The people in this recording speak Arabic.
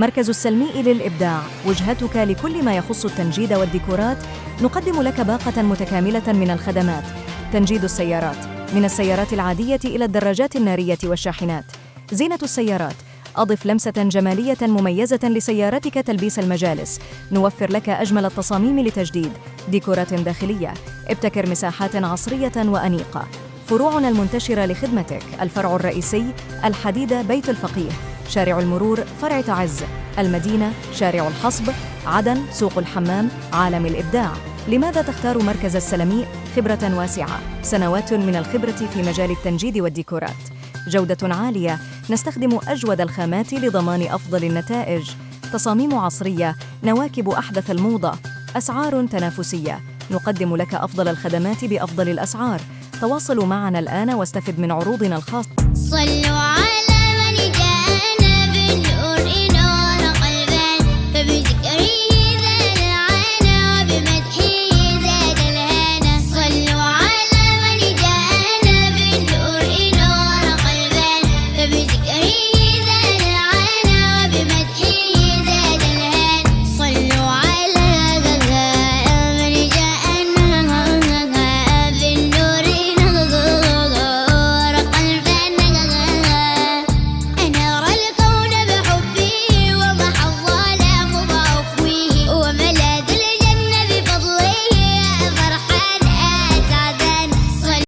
مركز السلمي للإبداع، وجهتك لكل ما يخص التنجيد والديكورات. نقدم لك باقة متكاملة من الخدمات: تنجيد السيارات، من السيارات العادية إلى الدراجات النارية والشاحنات. زينة السيارات، أضف لمسة جمالية مميزة لسيارتك تلبيس المجالس. نوفر لك أجمل التصاميم لتجديد. ديكورات داخلية، ابتكر مساحات عصرية وأنيقة. فروعنا المنتشرة لخدمتك: الفرع الرئيسي الحديدة بيت الفقيه، شارع المرور فرع تعز، المدينة شارع الحصب، عدن سوق الحمام، عالم الإبداع. لماذا تختار مركز السلمي؟ خبرة واسعة، سنوات من الخبرة في مجال التنجيد والديكورات. جودة عالية، نستخدم أجود الخامات لضمان أفضل النتائج. تصاميم عصرية، نواكب أحدث الموضة. أسعار تنافسية، نقدم لك أفضل الخدمات بأفضل الأسعار. تواصلوا معنا الآن واستفد من عروضنا الخاصة. صلوا على